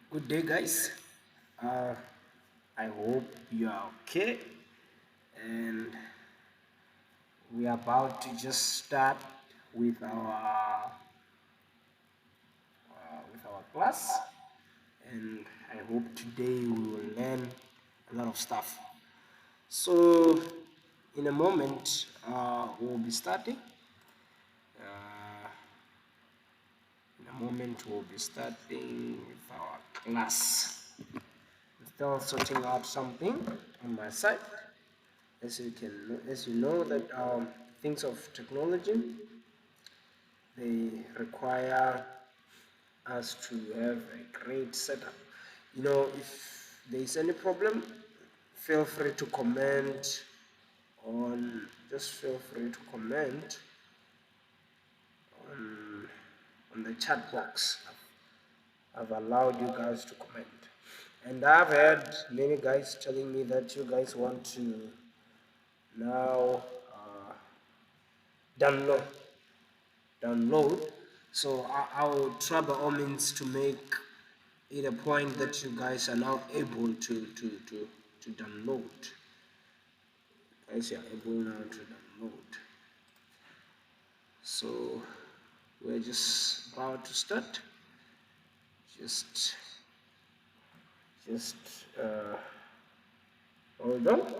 Good day, guys. Uh, I hope you are okay, and we are about to just start with our class. And I hope today we will learn a lot of stuff. So, in a moment, we'll be starting. Uh, in a moment, we'll be starting with our class. I'm still sorting out something on my side. As you know that things of technology, they require us to have a great setup. If there is any problem, feel free to comment on. Just feel free to comment on the chat box. I've allowed you guys to comment, and I've had many guys telling me that you guys want to now download download. So I will try by all means to make it a point that you guys are now able to download. Guys, you are able now to download. So we're just about to start. Just just hold on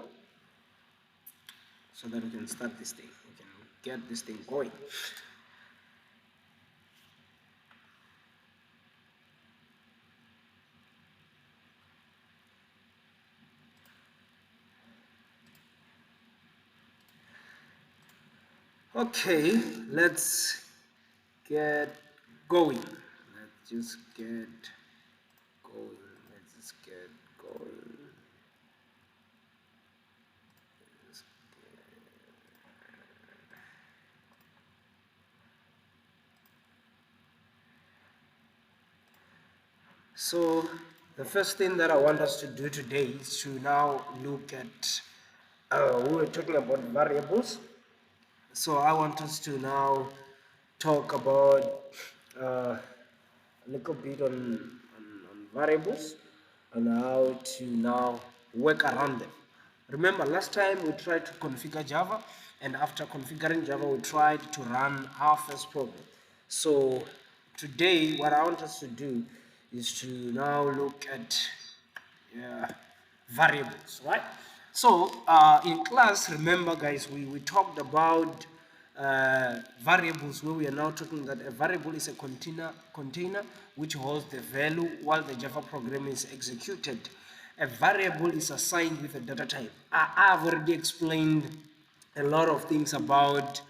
so that we can start this thing. We can get this thing going. Okay, let's get going. Let's just get going. Let's just get going. Let's So the first thing that I want us to do today is to now look at, we were talking about variables. So I want us to now talk about a little bit on variables and how to now work around them. Remember, last time we tried to configure Java, and after configuring Java, we tried to run our first program. So today, what I want us to do is to now look at variables, right? So in class, remember guys, we talked about variables, where we are now talking that a variable is a container which holds the value while the Java program is executed. A variable is assigned with a data type. I've already explained a lot of things about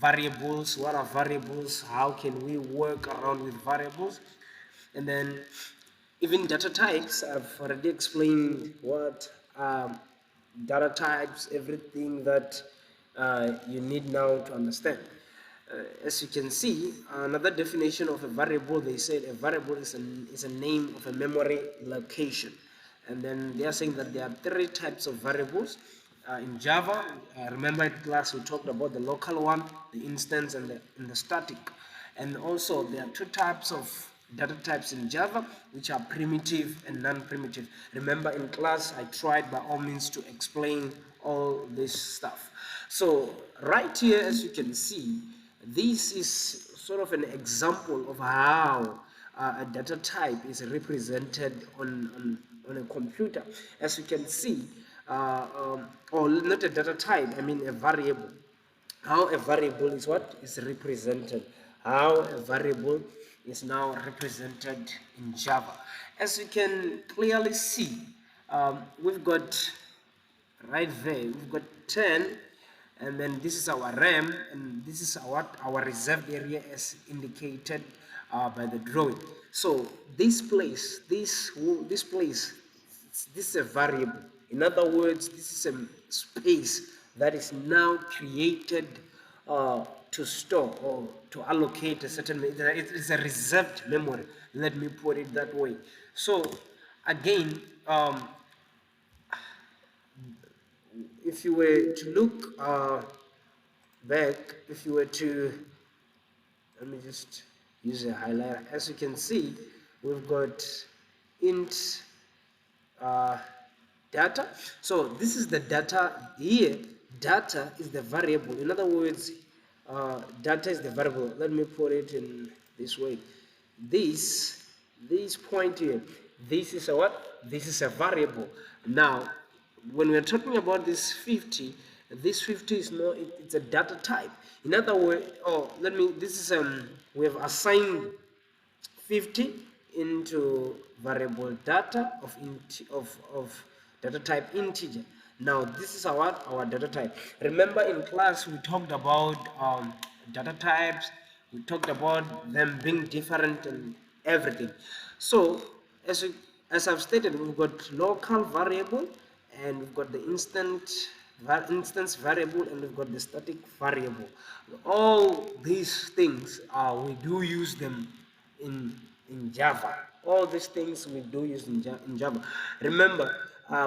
variables. What are variables? How can we work around with variables? And then even data types, I've already explained what data types, everything that you need now to understand. As you can see, another definition of a variable, they said a variable is a name of a memory location. And then they are saying that there are three types of variables. In Java, remember in class we talked about the local one, the instance, and the static. And also there are two types of data types in Java, which are primitive and non-primitive. Remember in class I tried by all means to explain all this stuff. So right here, as you can see, this is sort of an example of how a data type is represented on a computer. As you can see, or not a data type, I mean a variable. How a variable is what is represented, how a variable is now represented in Java. As you can clearly see, we've got right there, we've got 10, and then this is our RAM, and this is our reserved area as indicated by the drawing. So this place, this is a variable. In other words, this is a space that is now created to store or to allocate a certain, it is a reserved memory, let me put it that way. So again, if you were to look back, if you were to, let me just use a highlighter. As you can see, we've got int uh, data. So this is the data here. Data is the variable. In other words, data is the variable. Let me put it in this way. This this point here, this is a what? This is a variable. Now, when we're talking about this 50 is no, it's a data type. In other words, oh, let me. This is we have assigned 50 into variable data of data type integer. Now this is our data type. Remember in class we talked about data types, we talked about them being different and everything. So as I've stated, we've got local variable and we've got the instance variable and we've got the static variable. All these things we do use them in Java. All these things we do use in Java. Remember,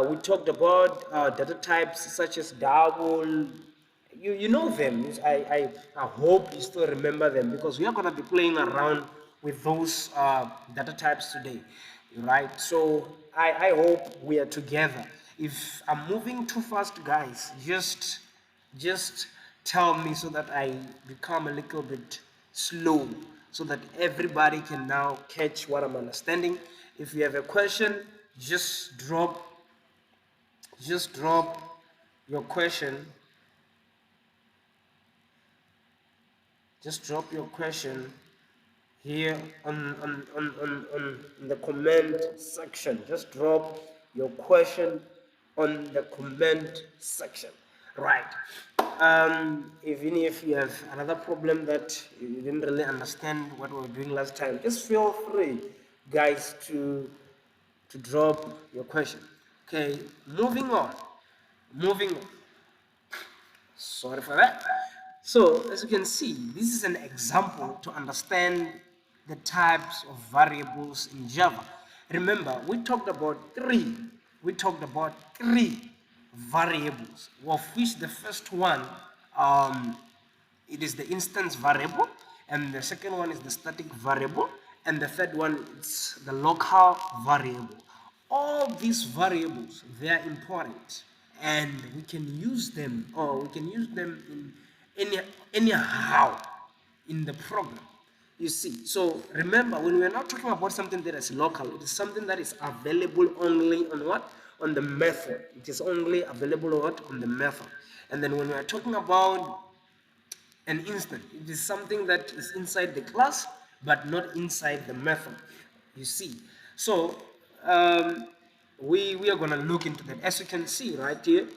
we talked about data types such as double. You know them. I hope you still remember them because we are gonna be playing around with those data types today, right? So I hope we are together. If I'm moving too fast, guys, just tell me so that I become a little bit slow so that everybody can now catch what I'm understanding. If you have a question, just drop just drop your question. Just drop your question here on the comment section. Just drop your question on the comment section. Right. Even if you have another problem that you didn't really understand what we were doing last time, just feel free, guys, to drop your question. Okay, moving on. Moving on. Sorry for that. So, as you can see, this is an example to understand the types of variables in Java. Remember, we talked about three variables, of which the first one, it is the instance variable, and the second one is the static variable, and the third one is the local variable. All these variables, they are important and we can use them, or we can use them in anyhow in the program. You see, so remember, when we're not talking about something that is local, it is something that is available only on what? On the method. It is only available on what? On the method. And then when we're talking about an instant, it is something that is inside the class but not inside the method, you see. So we are going to look into that. As you can see right here,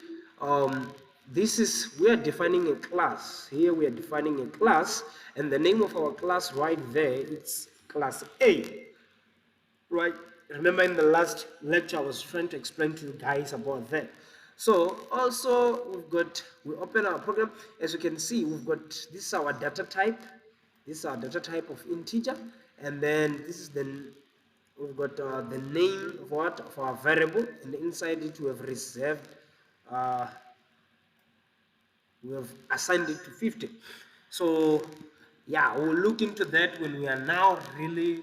this is, we are defining a class here. We are defining a class, and the name of our class right there, it's class A, right? Remember in the last lecture I was trying to explain to you guys about that. So also we open our program. As you can see, we've got, this is our data type. This is our data type of integer, and then this is we've got the name of what, of our variable, and inside it we have reserved, uh, we have assigned it to 50. So yeah, we'll look into that when we are now really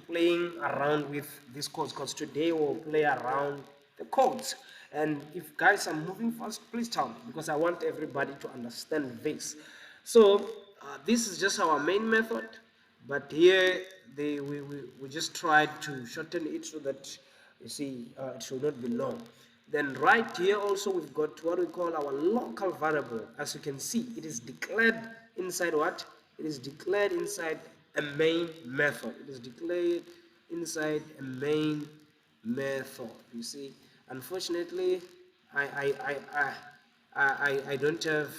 playing around with this codes, because today we'll play around the codes. And if guys are moving fast, please tell me, because I want everybody to understand this. So this is just our main method, but here we just tried to shorten it so that you see it should not be long. Then right here also we've got what we call our local variable. As you can see, it is declared inside what? It is declared inside a main method. It is declared inside a main method. You see, unfortunately, I I I I I don't have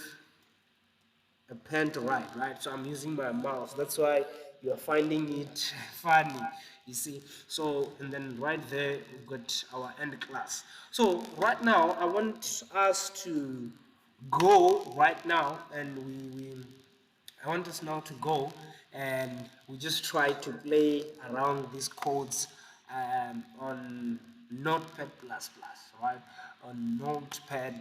a pen to write, right? So I'm using my mouse. That's why you're finding it funny, you see. So, and then right there, we've got our end class. So right now, I want us to go right now, and I want us now to go and we just try to play around these codes on Notepad++, right? On Notepad++.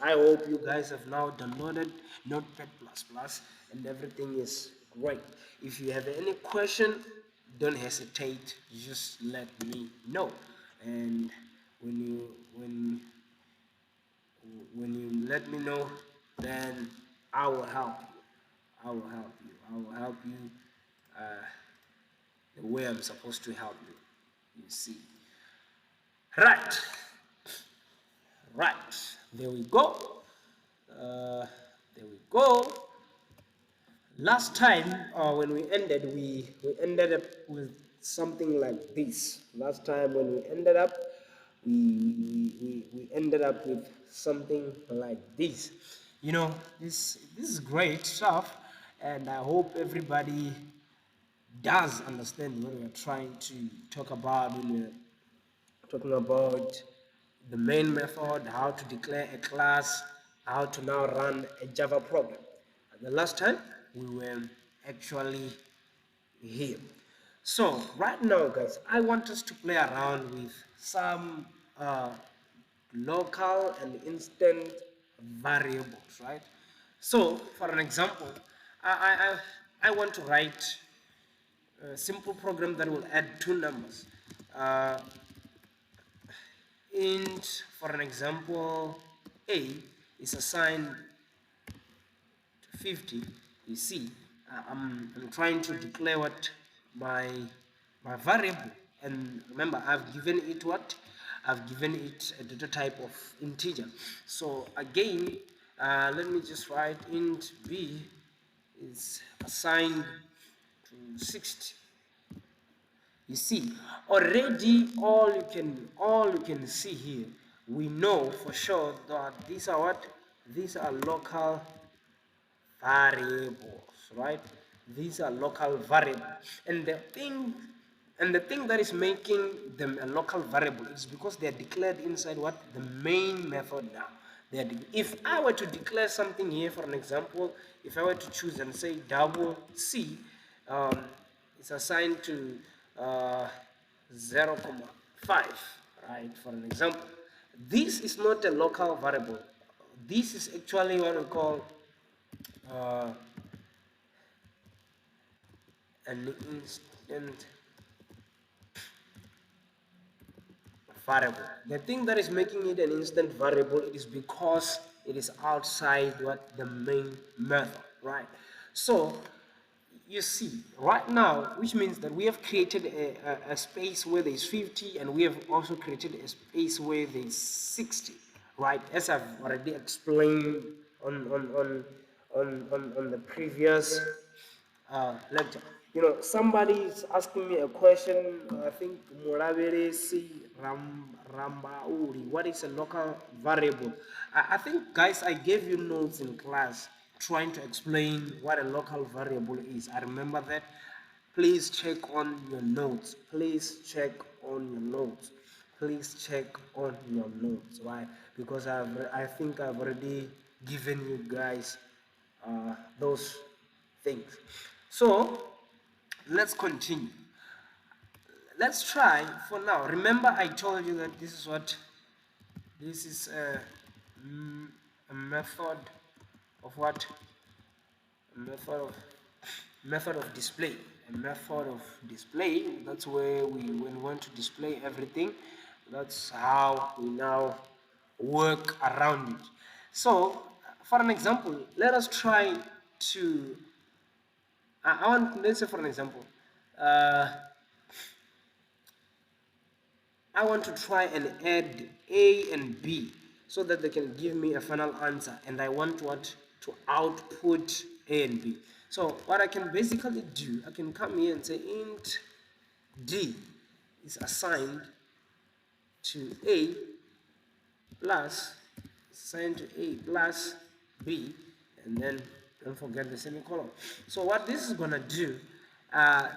I hope you guys have now downloaded Notepad++ and everything is great. If you have any question, don't hesitate, just let me know. And when you when you let me know, then I will help you. I will help you. I will help you uh, the way I'm supposed to help you. You see. Right. Right. There we go. There we go. Last time when we ended, we ended up with something like this. Last time when we ended up, we ended up with something like this. You know, this is great stuff, and I hope everybody does understand what we're trying to talk about when we're talking about the main method, how to declare a class, how to now run a Java program. The last time we were actually here. So right now, guys, I want us to play around with some local and instant variables, right? So for an example, I want to write a simple program that will add two numbers. Uh, int, for an example, a is assigned to 50. You see, I'm trying to declare what my my variable, and remember I've given it what, I've given it a data type of integer. So again, let me just write int b is assigned to 60. You see, already all you can see here, we know for sure that these are what? These are local variables, right? These are local variables. And the thing that is making them a local variable is because they are declared inside what? The main method now. If I were to declare something here, for an example, if I were to choose and say double C, um, it's assigned to uh, 0.5, right? For an example, this is not a local variable. This is actually what we call uh, an instant variable. The thing that is making it an instant variable is because it is outside what? The main method, right? So you see right now, which means that we have created a space where there's 50, and we have also created a space where there's 60, right? As I've already explained on the previous lecture. You know, somebody is asking me a question. I think Muraveresi Rambauri. What is a local variable? I think, guys, I gave you notes in class trying to explain what a local variable is. I remember that. Please check on your notes. Please check on your notes. Please check on your notes. Why? Because I think I've already given you guys those things. So let's continue. Let's try for now. Remember, I told you that this is a method of what? A method of display. A method of display. That's where when we want to display everything, that's how we now work around it. So, for an example, let us try to I want, let's say for an example, uh, I want to try and add A and B so that they can give me a final answer, and I want what? To output A and B. So what I can basically do, I can come here and say int D is assigned to A plus, assigned to A plus B, and then don't forget the semicolon. So what this is gonna do,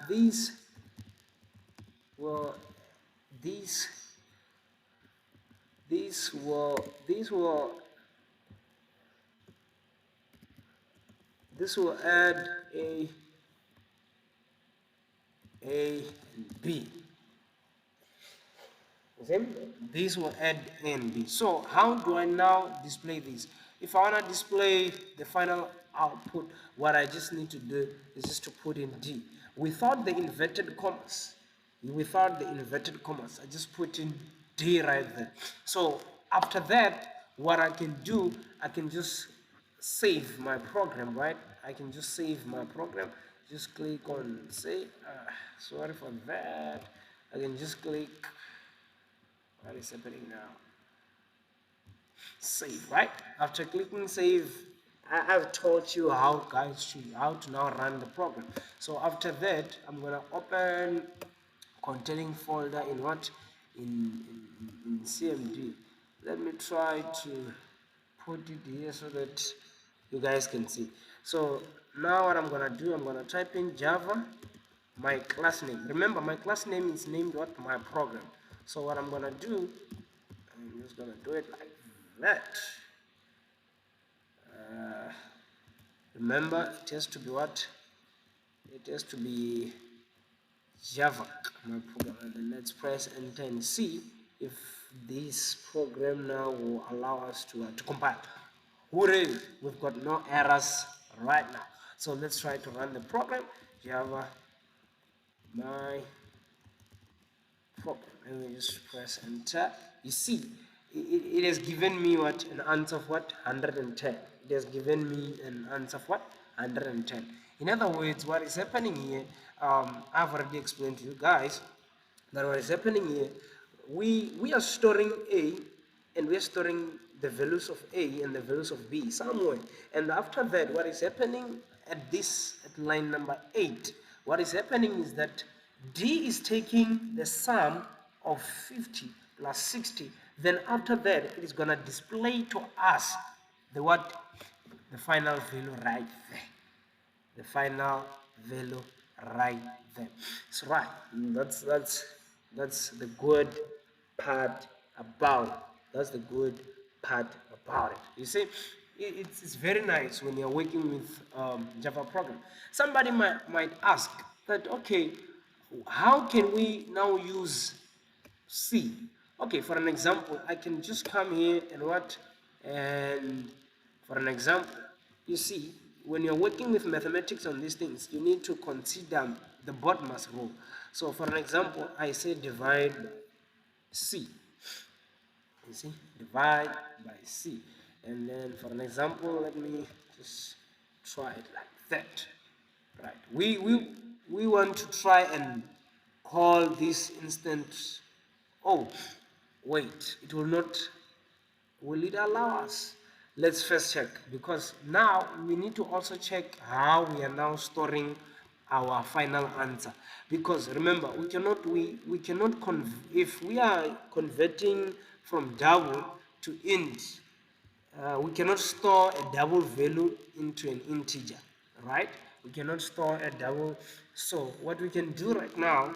these will these these will these will this will add a and b. Okay? This will add a and b. So how do I now display this? If I want to display the final output, what I just need to do is just to put in d. without the inverted commas. Without the inverted commas, I just put in D right there. So after that, what I can do, I can just save my program, right? I can just save my program. Just click on save. Sorry for that. I can just click. What is happening now? Save, right? After clicking save, I've taught you how to now run the program. So after that, I'm gonna open containing folder in what in CMD. Let me try to put it here so that you guys can see. So now what I'm gonna do, I'm gonna type in Java, my class name. Remember, my class name is named what my program. So what I'm gonna do, I'm just gonna do it like that. Remember, it has to be what? It has to be Java, my program. And then let's press enter and see if this program now will allow us to compile. Hooray! We've got no errors right now. So let's try to run the program. Java, my program, and we just press enter. You see, it has given me what, an answer of what, 110. It has given me an answer of what, 110. In other words, what is happening here, I've already explained to you guys that what is happening here, we are storing A, and we are storing the values of A and the values of B somewhere, and after that, what is happening at line number 8, what is happening is that D is taking the sum of 50 plus 60. Then after that, it is going to display to us the what? The final value right there. The final value right there. So right, that's the good part about it. That's the good part about it. You see, it's very nice when you're working with Java program. Somebody might ask that, okay, how can we now use C? Okay, for an example, I can just come here and what? And for an example, you see, when you're working with mathematics on these things, you need to consider the bottommost row. So for an example, I say divide by C. You see, divide by C. And then for an example, let me just try it like that. Right. We want to try and call this instant. Oh, wait, it will not. Will it allow us? Let's first check, because now we need to also check how we are now storing our final answer. Because remember, we cannot if we are converting from double to int, we cannot store a double value into an integer, right? We cannot store a double. So what we can do right now,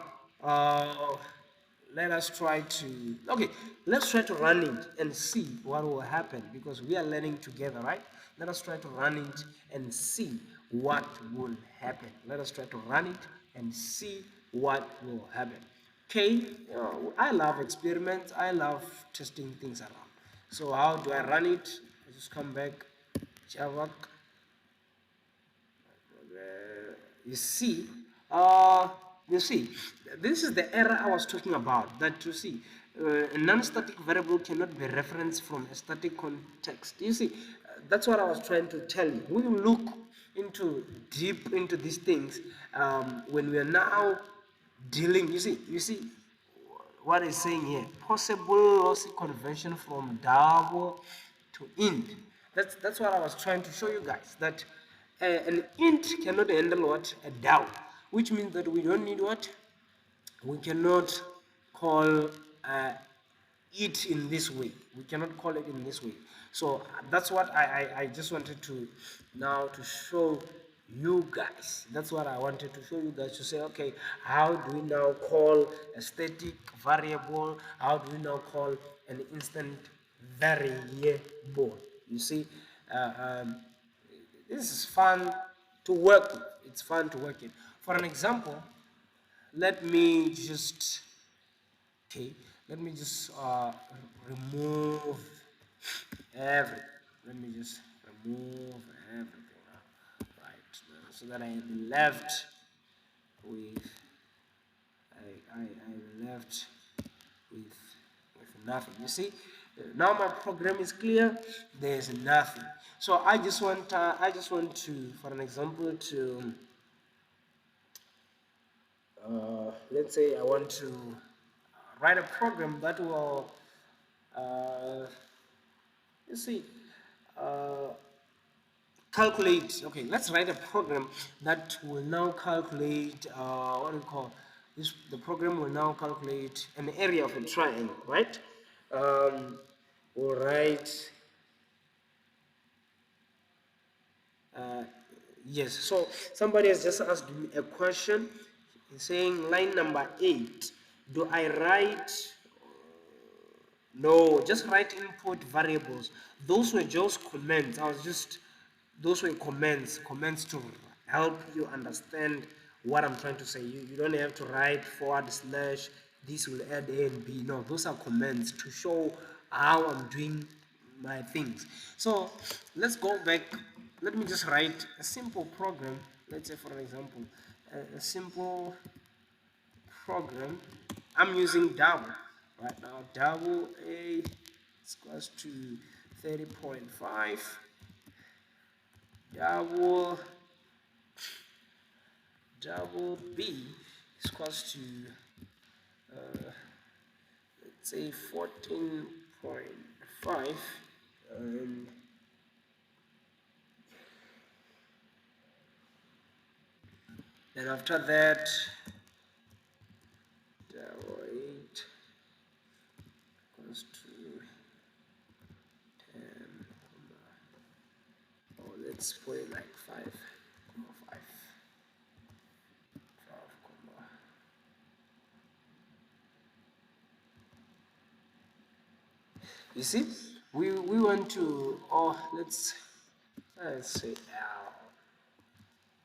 let us try to, okay, let's try to run it and see what will happen, because we are learning together, right? Let us try to run it and see what will happen. Let us try to run it and see what will happen. Okay, I love experiments. I love testing things around. So how do I run it? I just come back, Java. You see, uh, you see, this is the error I was talking about. That you see, a non-static variable cannot be referenced from a static context. You see, that's what I was trying to tell you. We will look deep into these things when we are now dealing. You see, what is saying here, possible lossy conversion from double to int. That's what I was trying to show you guys, that an int cannot handle what, a double, which means that we don't need what, we cannot call it in this way. We cannot call it in this way. So that's what I just wanted to now to show you guys. That's what I wanted to show you guys, to say, okay, how do we now call a static variable? How do we now call an instant variable? You see, uh, um, this is fun to work with. It's fun to work in. For an example, let me just, okay, let me just remove everything. Let me just remove everything, right, so that I am left with I left with nothing. You see, now my program is clear. There's nothing. So I just want to, for an example, to let's say I want to write a program that will uh, you see uh, calculate. Okay, let's write a program that will now calculate what do we call this. The program will now calculate an area of a triangle, right? um, we'll write uh, yes. So somebody has just asked me a question saying line number 8, do I write? No, just write input variables. Those were just comments. Those were comments to help you understand what I'm trying to say. You don't have to write forward slash, this will add A and B. No, those are comments to show how I'm doing my things. So let's go back. Let me just write a simple program. Let's say, for an example, a simple program. I'm using double right now. Double A is equals to 30.5. Double B is equals to let's say 14.5, and then after that double 8 equals to 10. Oh, let's put it like 5, 5, 12, you see, we want to, oh, let's say L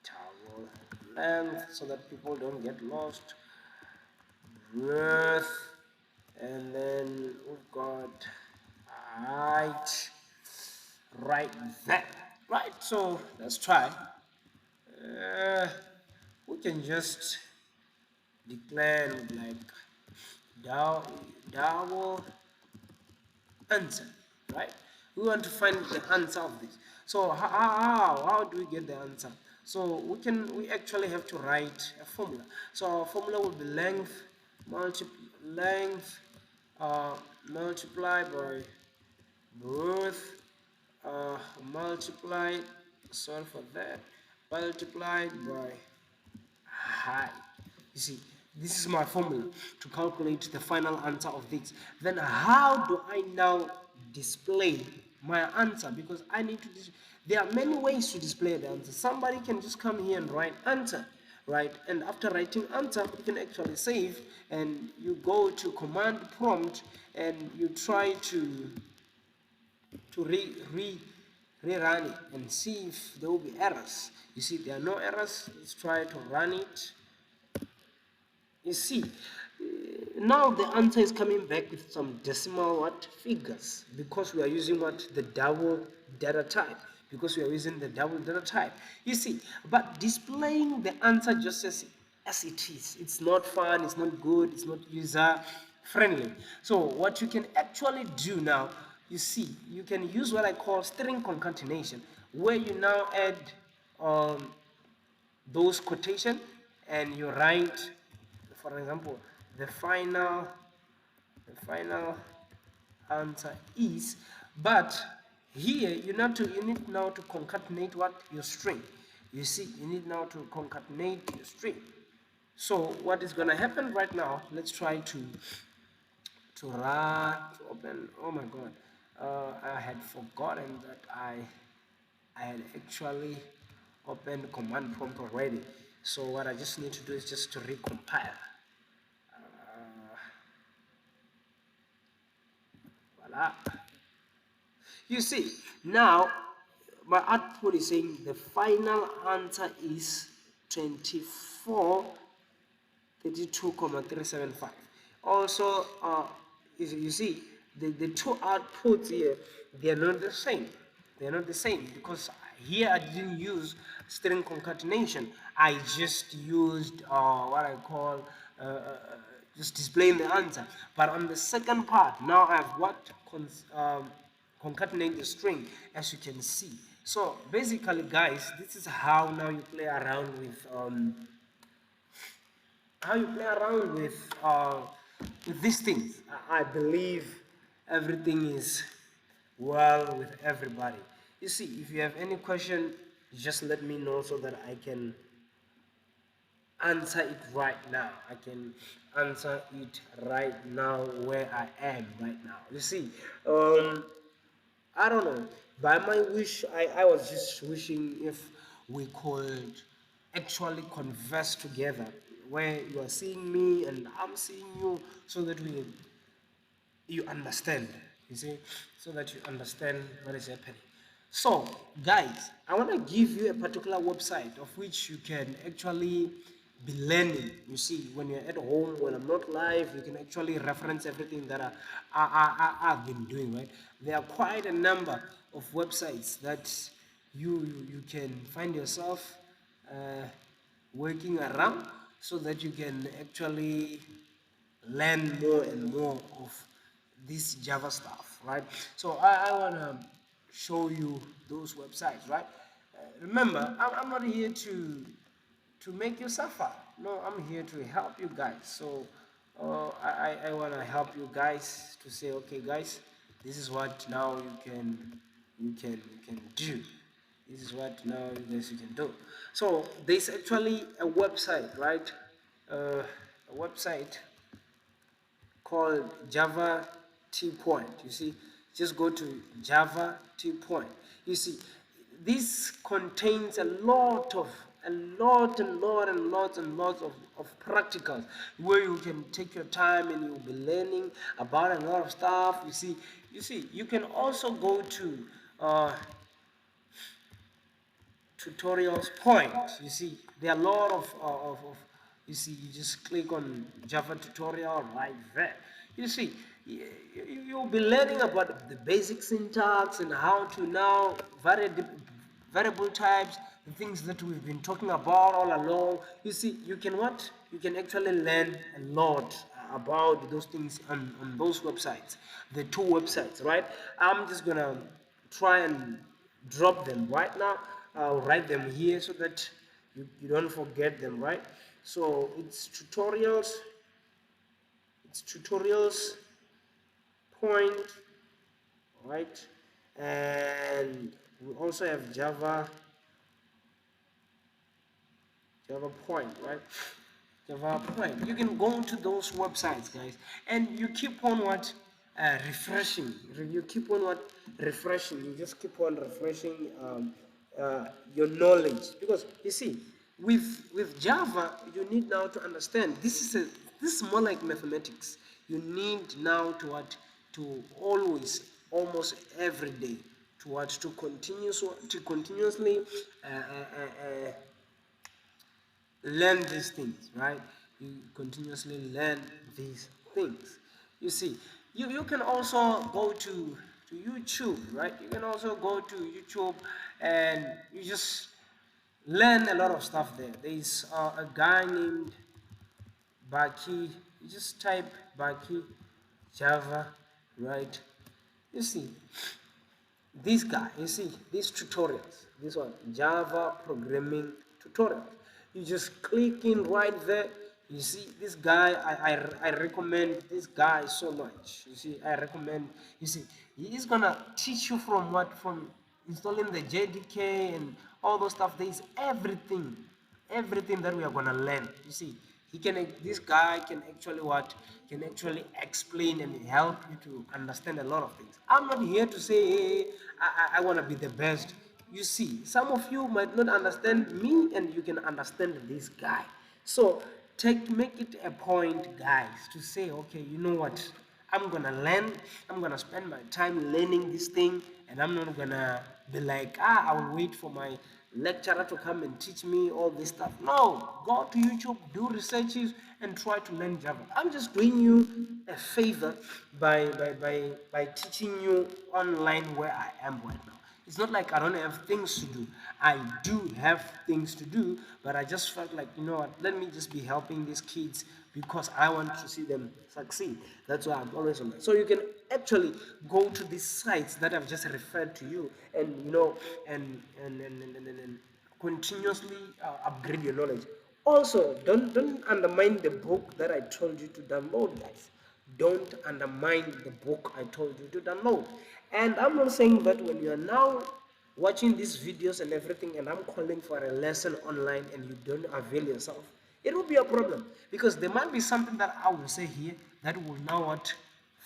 towel length so that people don't get lost, width, and then we've got height right there. Right, so let's try. We can just declare like double answer, right? We want to find the answer of this. So how do we get the answer? So we actually have to write a formula. So our formula will be length length uh, multiplied by width multiplied, sorry for that, multiplied by height. You see, this is my formula to calculate the final answer of this. Then how do I now display my answer? Because I need to, there are many ways to display the answer. Somebody can just come here and write answer, right? And after writing answer, you can actually save, and you go to command prompt and you try to rerun it and see if there will be errors. You see, there are no errors. Let's try to run it. You see, now the answer is coming back with some decimal what figures, because we are using what, the double data type, because we are using the double data type. You see, but displaying the answer just as it is, it's not fun, it's not good, it's not user friendly. So what you can actually do now, you see, you can use what I call string concatenation, where you now add um, those quotation and you write, for example, the final answer is, but here you need now to concatenate what, your string. You see, you need now to concatenate your string. So what is going to happen right now, let's try to open, oh my god, I had forgotten that I had actually opened command prompt already. So what I just need to do is just to recompile. Voila. You see, now my output is saying the final answer is 2432,375. Also, you see, the two outputs here, they are not the same. They are not the same because Here I didn't use string concatenation. I just used what I call just displaying the answer. But on the second part, now I've what concatenate the string, as you can see. So basically, guys, this is how you play around with these things. I believe everything is well with everybody. You see, if you have any question, just let me know so that I can answer it right now. I can answer it right now where I am right now. You see, I don't know. By my wish, I was just wishing if we could actually converse together, where you are seeing me and I'm seeing you, so that you understand, you see, so that you understand what is happening. So guys, I want to give you a particular website of which you can actually be learning. You see, when you're at home, when I'm not live, you can actually reference everything that I've been doing, right? There are quite a number of websites that you can find yourself uh, working around, so that you can actually learn more and more of this Java stuff, right? So I want to show you those websites, right? Remember, I'm not here to make you suffer. No, I'm here to help you guys. So I want to help you guys to say, okay, guys, this is what now you can do. This is what now you guys you can do. So there's actually a website, right? A website called Java T Point. You see, just go to Java T Point. You see, this contains a lot of practicals, where you can take your time and you'll be learning about a lot of stuff. You see, you can also go to tutorials point. You see, there are a lot of you see, you just click on Java tutorial right there. You see, you'll be learning about the basic syntax and how to now variable types, the things that we've been talking about all along. You see, you can actually learn a lot about those things on those websites, the two websites, right? I'm just gonna try and drop them right now. I'll write them here so that you don't forget them, right? So it's tutorials point, right? And we also have Java point, right? Java point. You can go to those websites, guys, and you keep on what refreshing. You keep on what refreshing. You just keep on refreshing your knowledge, because you see, with Java, you need now to understand. This is more like mathematics. You need now to what to always, almost every day, to what to continuously learn these things, right? You continuously learn these things. You see, you can also go to YouTube, right? You can also go to YouTube and you just learn a lot of stuff there. There's a guy named Baki. You just type Baki Java, right? You see, this guy, you see, these tutorials, this one, Java programming tutorial. You just click in right there. You see, this guy, I recommend this guy so much. You see, I recommend, you see, he is gonna teach you from installing the JDK and all those stuff. There is everything that we are gonna learn. You see, this guy can actually can actually explain and help you to understand a lot of things. I'm not here to say, hey, I want to be the best. You see, some of you might not understand me and you can understand this guy. So make it a point, guys, to say, okay, you know what, I'm gonna learn, I'm gonna spend my time learning this thing, and I'm not gonna be like, I will wait for my lecturer to come and teach me all this stuff. No, go to YouTube, do researches, and try to learn Java. I'm just doing you a favor by teaching you online where I am right now. It's not like I don't have things to do. I do have things to do, but I just felt like, you know what, let me just be helping these kids because I want to see them succeed. That's why I'm always on that. So you can actually go to these sites that I've just referred to you, and you know, and continuously upgrade your knowledge. Also, don't undermine the book that I told you to download, guys. Don't undermine the book I told you to download. And I'm not saying that when you are now watching these videos and everything, and I'm calling for a lesson online and you don't avail yourself, it will be a problem, because there might be something that I will say here that will now what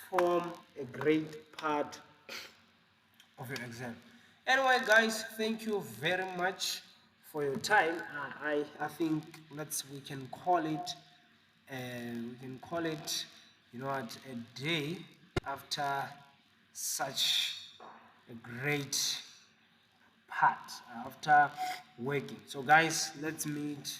form a great part of your exam. Anyway, guys, thank you very much for your time. I think we can call it you know what, a day after such a great part after working. So guys, let's meet